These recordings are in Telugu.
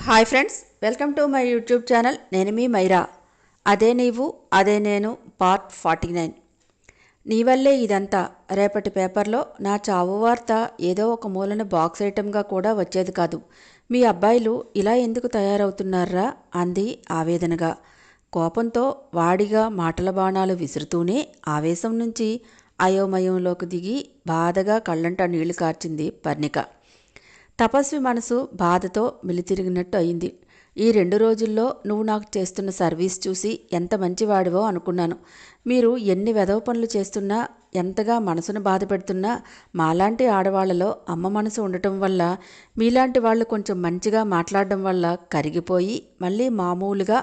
Hi friends, welcome to my YouTube channel. నేను మీ మైరా. అదే నీవు అదే నేను పార్ట్ 49. నీ వల్లే ఇదంతా. రేపటి పేపర్లో నా చావు వార్త ఏదో ఒక మూలన బాక్స్ ఐటెంగా కూడా వచ్చేది కాదు. మీ అబ్బాయిలు ఇలా ఎందుకు తయారవుతున్నారా అంది ఆవేదనగా. కోపంతో వాడిగా మాటల బాణాలు విసురుతూనే ఆవేశం నుంచి అయోమయంలోకి దిగి బాధగా కళ్ళంట నీళ్లు కార్చింది పర్ణిక. తపస్వి మనసు బాధతో మిలితిరిగినట్టు అయింది. ఈ 2 రోజుల్లో నువ్వు నాకు చేస్తున్న సర్వీస్ చూసి ఎంత మంచివాడివో అనుకున్నాను. మీరు ఎన్ని వెధవ పనులు చేస్తున్నా, ఎంతగా మనసును బాధ పెడుతున్నా, మాలాంటి ఆడవాళ్లలో అమ్మ మనసు ఉండటం వల్ల, మీలాంటి వాళ్ళు కొంచెం మంచిగా మాట్లాడడం వల్ల కరిగిపోయి మళ్ళీ మామూలుగా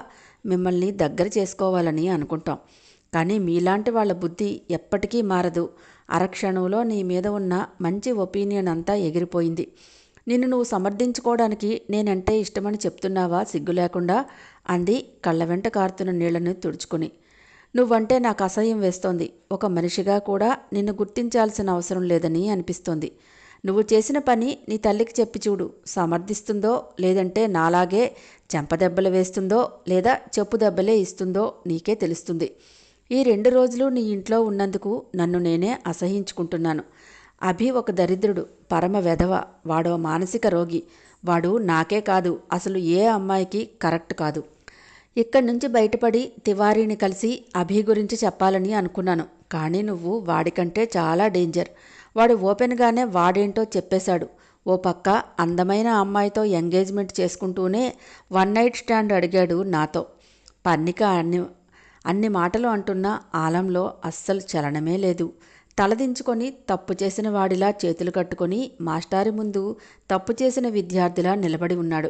మిమ్మల్ని దగ్గర చేసుకోవాలని అనుకుంటాం. కానీ మీలాంటి వాళ్ళ బుద్ధి ఎప్పటికీ మారదు. అరక్షణంలో నీ మీద ఉన్న మంచి ఒపీనియన్ అంతా ఎగిరిపోయింది. నిన్ను నువ్వు సమర్థించుకోవడానికి నేనంటే ఇష్టమని చెప్తున్నావా సిగ్గు లేకుండా అంది కళ్ళ వెంట కారుతున్న నీళ్లను తుడుచుకుని. నువ్వంటే నాకు అసహ్యం వేస్తోంది. ఒక మనిషిగా కూడా నిన్ను గుర్తించాల్సిన అవసరం లేదని అనిపిస్తోంది. నువ్వు చేసిన పని నీ తల్లికి చెప్పి చూడు. సమర్థిస్తుందో లేదంటే నాలాగే చెంపదెబ్బలు వేస్తుందో లేదా చెప్పు దెబ్బలే ఇస్తుందో నీకే తెలుస్తుంది. ఈ 2 రోజులు నీ ఇంట్లో ఉన్నందుకు నన్ను నేనే అసహించుకుంటున్నాను. అభి ఒక దరిద్రుడు, పరమ వెధవ, వాడో మానసిక రోగి. వాడు నాకే కాదు, అసలు ఏ అమ్మాయికి కరెక్ట్ కాదు. ఇక్కడి నుంచి బయటపడి తివారీని కలిసి అభి గురించి చెప్పాలని అనుకున్నాను. కానీ నువ్వు వాడికంటే చాలా డేంజర్. వాడు ఓపెన్గానే వాడేంటో చెప్పేశాడు. ఓ పక్క అందమైన అమ్మాయితో ఎంగేజ్మెంట్ చేసుకుంటూనే 1 నైట్ స్టాండ్ అడిగాడు నాతో. పర్ణిక అన్ని మాటలు అంటున్న ఆలంలో అస్సలు చలనమే లేదు. తలదించుకొని తప్పు చేసిన వాడిలా చేతులు కట్టుకొని మాస్టారి ముందు తప్పు చేసిన విద్యార్థిలా నిలబడి ఉన్నాడు.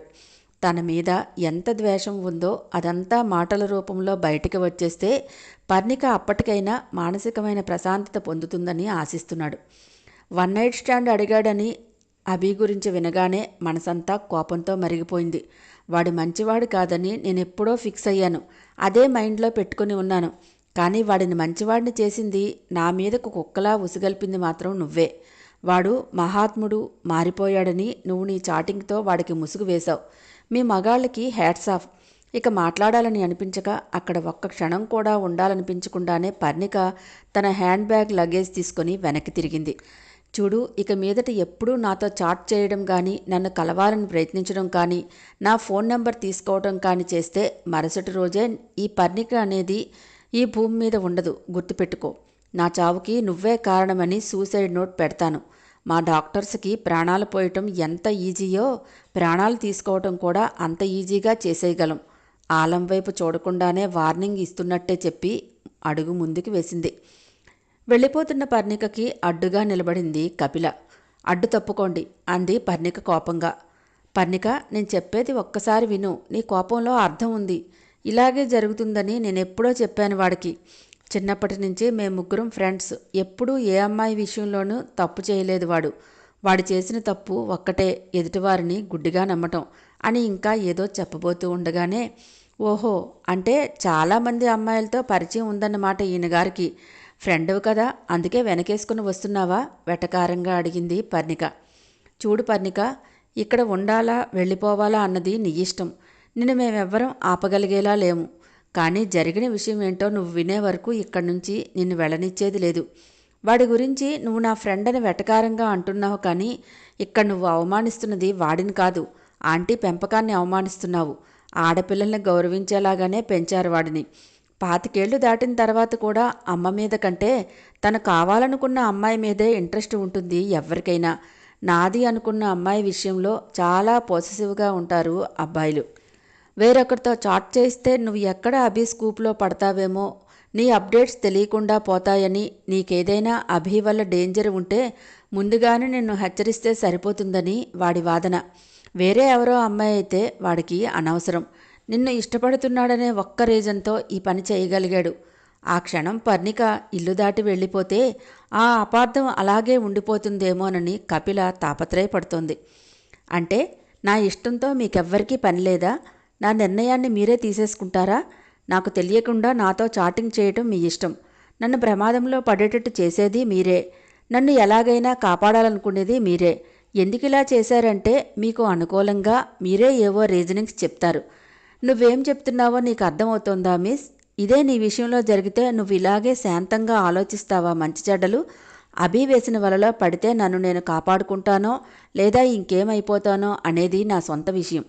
తన మీద ఎంత ద్వేషం ఉందో అదంతా మాటల రూపంలో బయటికి వచ్చేస్తే పర్ణిక అప్పటికైనా మానసికమైన ప్రశాంతత పొందుతుందని ఆశిస్తున్నాడు. 1 నైట్ స్టాండ్ అడిగాడని అభి గురించి వినగానే మనసంతా కోపంతో మరిగిపోయింది. వాడు మంచివాడు కాదని నేనెప్పుడో ఫిక్స్ అయ్యాను. అదే మైండ్లో పెట్టుకుని ఉన్నాను. కానీ వాడిని మంచివాడిని చేసింది, నా మీదకు కుక్కలా ఉసిగల్పింది మాత్రం నువ్వే. వాడు మహాత్ముడు, మారిపోయాడని నువ్వు నీ చాటింగ్తో వాడికి ముసుగు వేశావు. మీ మగాళ్ళకి హ్యాట్స్ ఆఫ్. ఇక మాట్లాడాలని అనిపించక అక్కడ ఒక్క క్షణం కూడా ఉండాలనిపించకుండానే పర్ణిక తన హ్యాండ్ బ్యాగ్ లగేజ్ తీసుకొని వెనక్కి తిరిగింది. చూడు, ఇక మీదట ఎప్పుడూ నాతో చాట్ చేయడం కానీ, నన్ను కలవాలని ప్రయత్నించడం కానీ, నా ఫోన్ నెంబర్ తీసుకోవడం కానీ చేస్తే మరుసటి రోజే ఈ పర్ణిక అనేది ఈ భూమి మీద ఉండదు. గుర్తుపెట్టుకో. నా చావుకి నువ్వే కారణమని సూసైడ్ నోట్ పెడతాను. మా డాక్టర్స్కి ప్రాణాలు పోయటం ఎంత ఈజీయో ప్రాణాలు తీసుకోవటం కూడా అంత ఈజీగా చేసేయగలం. ఆలం వైపు చూడకుండానే వార్నింగ్ ఇస్తున్నట్టే చెప్పి అడుగు ముందుకు వేసింది. వెళ్ళిపోతున్న పర్ణికకి అడ్డుగా నిలబడింది కపిల. అడ్డు తప్పుకోండి అంది పర్ణిక కోపంగా. పర్ణిక, నేను చెప్పేది ఒక్కసారి విను. నీ కోపంలో అర్థం ఉంది. ఇలాగే జరుగుతుందని నేనెప్పుడో చెప్పాను వాడికి. చిన్నప్పటి నుంచి మేముగ్గురం ఫ్రెండ్స్. ఎప్పుడూ ఏ అమ్మాయి విషయంలోనూ తప్పు చేయలేదు వాడు. వాడు చేసిన తప్పు ఒక్కటే, ఎదుటివారిని గుడ్డిగా నమ్మటం అని ఇంకా ఏదో చెప్పబోతూ ఉండగానే, ఓహో, అంటే చాలామంది అమ్మాయిలతో పరిచయం ఉందన్నమాట ఈయనగారికి. ఫ్రెండ్వు కదా, అందుకే వెనకేసుకుని వస్తున్నావా వెటకారంగా అడిగింది పర్ణిక. చూడు పర్ణిక, ఇక్కడ ఉండాలా వెళ్ళిపోవాలా అన్నది నీ ఇష్టం. నిన్ను మేమెవ్వరం ఆపగలిగేలా లేము. కానీ జరిగిన విషయం ఏంటో నువ్వు వినే వరకు ఇక్కడి నుంచి నిన్ను వెళ్ళనిచ్చేది లేదు. వాడి గురించి నువ్వు నా ఫ్రెండ్ అని వెటకారంగా అంటున్నావు, కానీ ఇక్కడ నువ్వు అవమానిస్తున్నది వాడిని కాదు, ఆంటీ పెంపకాన్ని అవమానిస్తున్నావు. ఆడపిల్లల్ని గౌరవించేలాగానే పెంచారు వాడిని. 25 ఏళ్లు దాటిన తర్వాత కూడా అమ్మ మీద కంటే తను కావాలనుకున్న అమ్మాయి మీదే ఇంట్రెస్ట్ ఉంటుంది ఎవరికైనా. నాది అనుకున్న అమ్మాయి విషయంలో చాలా పొసెసివ్గా ఉంటారు అబ్బాయిలు. వేరొకరితో చాట్ చేస్తే నువ్వు ఎక్కడ అభి స్కూప్లో పడతావేమో, నీ అప్డేట్స్ తెలియకుండా పోతాయని, నీకేదైనా అభి వల్ల డేంజర్ ఉంటే ముందుగానే నిన్ను హెచ్చరిస్తే సరిపోతుందని వాడి వాదన. వేరే ఎవరో అమ్మాయి అయితే వాడికి అనవసరం. నిన్ను ఇష్టపడుతున్నాడనే ఒక్క రీజన్తో ఈ పని చేయగలిగాడు. ఆ క్షణం పర్ణిక ఇల్లు దాటి వెళ్ళిపోతే ఆ అపార్థం అలాగే ఉండిపోతుందేమోనని కపిల తాపత్రయపడుతోంది. అంటే నా ఇష్టంతో మీకెవ్వరికీ పని లేదా? నా నిర్ణయాన్ని మీరే తీసేసుకుంటారా? నాకు తెలియకుండా నాతో చాటింగ్ చేయటం మీ ఇష్టం. నన్ను ప్రమాదంలో పడేటట్టు చేసేది మీరే. నన్ను ఎలాగైనా కాపాడాలనుకునేది మీరే. ఎందుకు ఇలా చేశారంటే మీకు అనుకూలంగా మీరే ఏవో రీజనింగ్స్ చెప్తారు. నువ్వేం చెప్తున్నావో నీకు అర్థమవుతోందా మిస్? ఇదే నీ విషయంలో జరిగితే నువ్వు ఇలాగే శాంతంగా ఆలోచిస్తావా మంచి చెడ్డలు? అభి వేసిన వలలో పడితే నన్ను నేను కాపాడుకుంటానో లేదా ఇంకేమైపోతానో అనేది నా సొంత విషయం.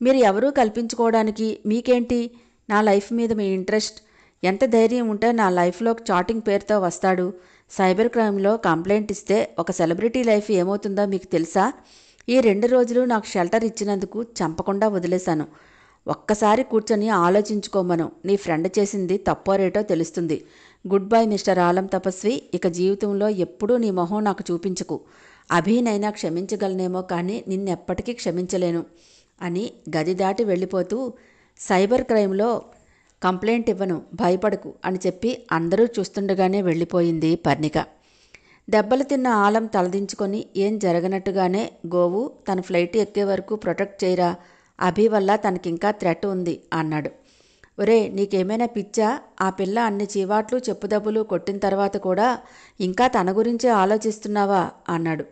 మీరు ఎవరూ కల్పించుకోవడానికి మీకేంటి? నా లైఫ్ మీద మీ ఇంట్రెస్ట్ ఎంత ధైర్యం ఉంటే నా లైఫ్లోకి చాటింగ్ పేరుతో వస్తాడు? సైబర్ క్రైమ్లో కంప్లైంట్ ఇస్తే ఒక సెలబ్రిటీ లైఫ్ ఏమవుతుందో మీకు తెలుసా? ఈ 2 రోజులు నాకు షెల్టర్ ఇచ్చినందుకు చంపకుండా వదిలేశాను. ఒక్కసారి కూర్చొని ఆలోచించుకోమను. నీ ఫ్రెండ్ చేసింది తప్పో రేటో తెలుస్తుంది. గుడ్ బై మిస్టర్ ఆలం తపస్వి. ఇక జీవితంలో ఎప్పుడూ నీ మొహం నాకు చూపించకు. అభినైనా క్షమించగలనేమో కానీ నిన్నెప్పటికీ క్షమించలేను అని గది దాటి వెళ్ళిపోతూ సైబర్ క్రైమ్లో కంప్లైంట్ ఇవ్వను, భయపడకు అని చెప్పి అందరూ చూస్తుండగానే వెళ్ళిపోయింది పర్ణిక. దెబ్బలు తిన్న ఆలం తలదించుకొని ఏం జరగనట్టుగానే గోవు తన ఫ్లైట్ ఎక్కే వరకు ప్రొటెక్ట్ చేయరా, అభి వల్ల తనకింకా థ్రెట్ ఉంది అన్నాడు. ఒరే నీకేమైనా పిచ్చా? ఆ పిల్ల అన్ని చీవాట్లు చెప్పుదెబ్బలు కొట్టిన తర్వాత కూడా ఇంకా తన గురించే ఆలోచిస్తున్నావా అన్నాడు.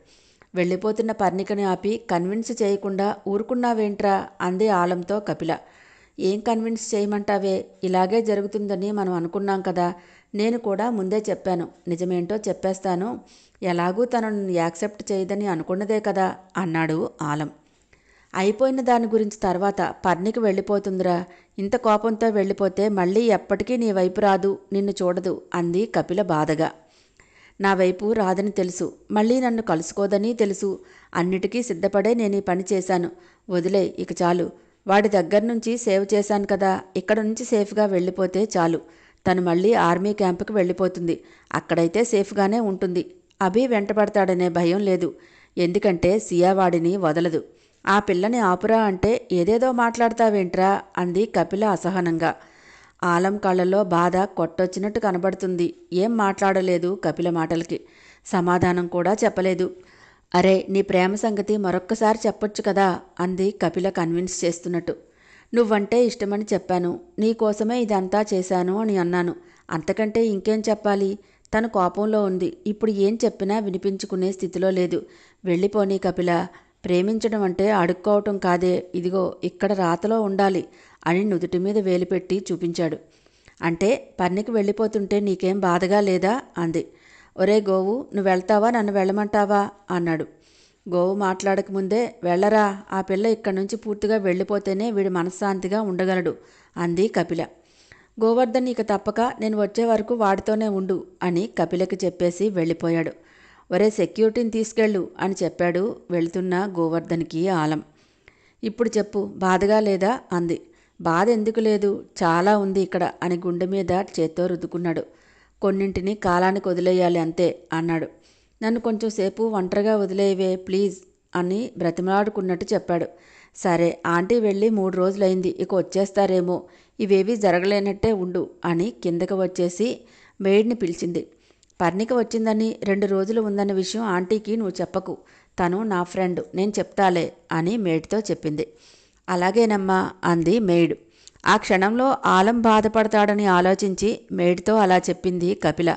వెళ్ళిపోతున్న పర్ణికని ఆపి కన్విన్స్ చేయకుండా ఊరుకున్నావేంట్రా అంది ఆలంతో కపిల. ఏం కన్విన్స్ చేయమంటావే? ఇలాగే జరుగుతుందని మనం అనుకున్నాం కదా. నేను కూడా ముందే చెప్పాను. నిజమేంటో చెప్పేస్తాను. ఎలాగూ తనను యాక్సెప్ట్ చేయదని అనుకున్నదే కదా అన్నాడు ఆలం. అయిపోయిన దాని గురించి తర్వాత పర్ణికి వెళ్ళిపోతుందిరా. ఇంత కోపంతో వెళ్ళిపోతే మళ్ళీ ఎప్పటికీ నీ వైపు రాదు, నిన్ను చూడదు అంది కపిల బాధగా. నా వైపు రాదని తెలుసు, మళ్ళీ నన్ను కలుసుకోదని తెలుసు. అన్నిటికీ సిద్ధపడే నేను ఈ పని చేశాను. వదిలే, ఇక చాలు. వాడి దగ్గర నుంచి సేవ్ చేశాను కదా, ఇక్కడ నుంచి సేఫ్గా వెళ్ళిపోతే చాలు. తను మళ్ళీ ఆర్మీ క్యాంపుకి వెళ్ళిపోతుంది. అక్కడైతే సేఫ్గానే ఉంటుంది. అభి వెంటబడతాడనే భయం లేదు. ఎందుకంటే సియా వాడిని వదలదు. ఆ పిల్లని ఆపురా అంటే ఏదేదో మాట్లాడతావేంట్రా అంది కపిల అసహనంగా. ఆలం కళ్ళల్లో బాధ కొట్టొచ్చినట్టు కనబడుతుంది. ఏం మాట్లాడలేదు కపిల మాటలకి. సమాధానం కూడా చెప్పలేదు. అరే నీ ప్రేమ సంగతి మరొక్కసారి చెప్పొచ్చు కదా అంది కపిల కన్విన్స్ చేస్తున్నట్టు. నువ్వంటే ఇష్టమని చెప్పాను. నీకోసమే ఇదంతా చేశాను అని అన్నాను. అంతకంటే ఇంకేం చెప్పాలి? తను కోపంలో ఉంది. ఇప్పుడు ఏం చెప్పినా వినిపించుకునే స్థితిలో లేదు. వెళ్ళిపోనీ కపిల. ప్రేమించడం అంటే అడుక్కోవటం కాదే, ఇదిగో ఇక్కడ రాతలో ఉండాలి అని నుదుటి మీద వేలిపెట్టి చూపించాడు. అంటే పర్ణికి వెళ్ళిపోతుంటే నీకేం బాధగా లేదా అంది. ఒరే గోవు, నువ్వు వెళ్తావా నన్ను వెళ్ళమంటావా అన్నాడు. గోవు మాట్లాడకముందే వెళ్ళరా, ఆ పిల్ల ఇక్కడి నుంచి పూర్తిగా వెళ్ళిపోతేనే వీడి మనశ్శాంతిగా ఉండగలడు అంది కపిల. గోవర్ధన్ ఇక తప్పక నేను వచ్చే వరకు వాడితోనే ఉండు అని కపిలకి చెప్పేసి వెళ్ళిపోయాడు. ఒరే సెక్యూరిటీని తీసుకెళ్ళు అని చెప్పాడు వెళుతున్న గోవర్ధన్కి ఆలం. ఇప్పుడు చెప్పు, బాధగా లేదా అంది. బాధ ఎందుకు లేదు, చాలా ఉంది ఇక్కడ అని గుండె మీద చేత్తో రుద్దుకున్నాడు. కొన్నింటిని కాలానికి వదిలేయాలి అంతే అన్నాడు. నన్ను కొంచెం సేపు ఒంటరిగా వదిలేవే ప్లీజ్ అని బ్రతిమలాడుకున్నట్టు చెప్పాడు. సరే, ఆంటీ వెళ్ళి 3 రోజులైంది, ఇక వచ్చేస్తారేమో, ఇవేవీ జరగలేనట్టే ఉండు అని కిందకు వచ్చేసి మెయిడ్ని పిలిచింది. పర్ణిక వచ్చిందని 2 రోజులు ఉందన్న విషయం ఆంటీకి నువ్వు చెప్పకు. తను నా ఫ్రెండ్, నేను చెప్తాలే అని మెయిడ్తో చెప్పింది. అలాగేనమ్మా అంది మెయిడ్. ఆ క్షణంలో ఆలం బాధపడతాడని ఆలోచించి మెయిడ్తో అలా చెప్పింది కపిల.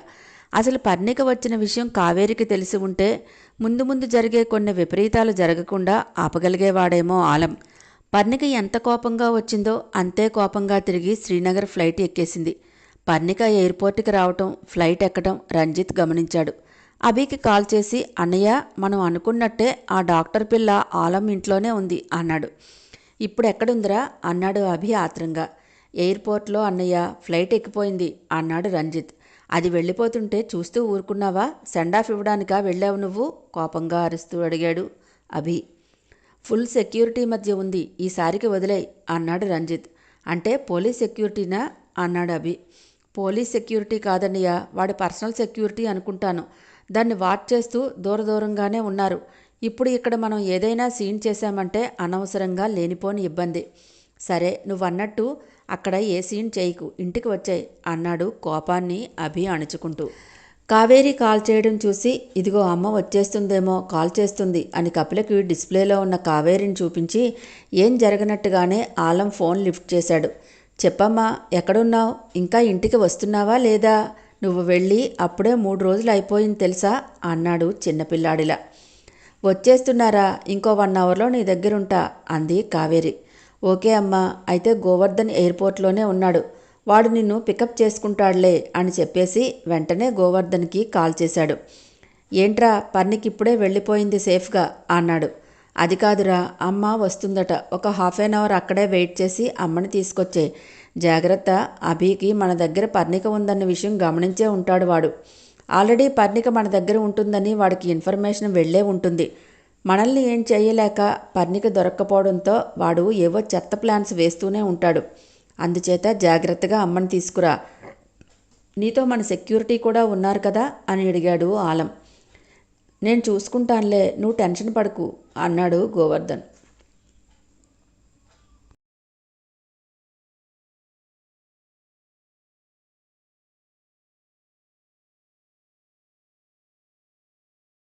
అసలు పర్ణిక వచ్చిన విషయం కావేరికి తెలిసి ఉంటే ముందు ముందు జరిగే కొన్ని విపరీతాలు జరగకుండా ఆపగలిగేవాడేమో ఆలం. పర్ణిక ఎంత కోపంగా వచ్చిందో అంతే కోపంగా తిరిగి శ్రీనగర్ ఫ్లైట్ ఎక్కేసింది. పర్ణిక ఎయిర్పోర్ట్కి రావటం, ఫ్లైట్ ఎక్కడం రంజిత్ గమనించాడు. అభికి కాల్ చేసి అన్నయ్య మనం అనుకున్నట్టే ఆ డాక్టర్ పిల్ల ఆలం ఇంట్లోనే ఉంది అన్నాడు. ఇప్పుడు ఎక్కడుందిరా అన్నాడు అభి ఆత్రంగా. ఎయిర్పోర్ట్లో అన్నయ్య, ఫ్లైట్ ఎక్కిపోయింది అన్నాడు రంజిత్. అది వెళ్ళిపోతుంటే చూస్తూ ఊరుకున్నావా? సెండాఫ్ ఇవ్వడానికా వెళ్ళావు నువ్వు కోపంగా అరుస్తూ అడిగాడు అభి. ఫుల్ సెక్యూరిటీ మధ్య ఉంది, ఈసారికి వదిలేయ్ అన్నాడు రంజిత్. అంటే పోలీస్ సెక్యూరిటీనా అన్నాడు అభి. పోలీస్ సెక్యూరిటీ కాదన్నయ్య, వాడి పర్సనల్ సెక్యూరిటీ అనుకుంటాను. దాన్ని వాచ్ చేస్తూ దూరంగానే ఉన్నారు. ఇప్పుడు ఇక్కడ మనం ఏదైనా సీన్ చేశామంటే అనవసరంగా లేనిపోని ఇబ్బంది. సరే, నువ్వన్నట్టు అక్కడ ఏ సీన్ చేయకు, ఇంటికి వచ్చాయి అన్నాడు కోపాన్ని అభి అణుచుకుంటూ. కావేరి కాల్ చేయడం చూసి ఇదిగో అమ్మ వచ్చేస్తుందేమో, కాల్ చేస్తుంది అని కపిలకి డిస్ప్లేలో ఉన్న కావేరిని చూపించి ఏం జరగనట్టుగానే ఆలం ఫోన్ లిఫ్ట్ చేశాడు. చెప్పమ్మా, ఎక్కడున్నావు? ఇంకా ఇంటికి వస్తున్నావా లేదా? నువ్వు వెళ్ళి అప్పుడే 3 రోజులు అయిపోయింది తెలుసా అన్నాడు చిన్నపిల్లాడిలా. వచ్చేస్తున్నారా? ఇంకో 1 అవర్లో నీ దగ్గరుంటా అంది కావేరి. ఓకే అమ్మా, అయితే గోవర్ధన్ ఎయిర్పోర్ట్లోనే ఉన్నాడు, వాడు నిన్ను పికప్ చేసుకుంటాడులే అని చెప్పేసి వెంటనే గోవర్ధన్కి కాల్ చేశాడు. ఏంట్రా, పర్నికిప్పుడే వెళ్ళిపోయింది సేఫ్గా అన్నాడు. అది కాదురా, అమ్మ వస్తుందట, ఒక హాఫ్ ఎన్ అవర్ అక్కడే వెయిట్ చేసి అమ్మని తీసుకొచ్చే. జాగ్రత్త, అభికి మన దగ్గర పర్ణిక ఉందన్న విషయం గమనించే ఉంటాడు వాడు. ఆల్రెడీ పర్ణిక మన దగ్గర ఉంటుందని వాడికి ఇన్ఫర్మేషన్ వెళ్ళే ఉంటుంది. మనల్ని ఏం చేయలేక పర్ణిక దొరక్కపోవడంతో వాడు ఏవో చెత్త ప్లాన్స్ వేస్తూనే ఉంటాడు. అందుచేత జాగ్రత్తగా అమ్మని తీసుకురా. నీతో మన సెక్యూరిటీ కూడా ఉన్నారు కదా అని అడిగాడు ఆలం. నేను చూసుకుంటానులే, నువ్వు టెన్షన్ పడకు అన్నాడు గోవర్ధన్.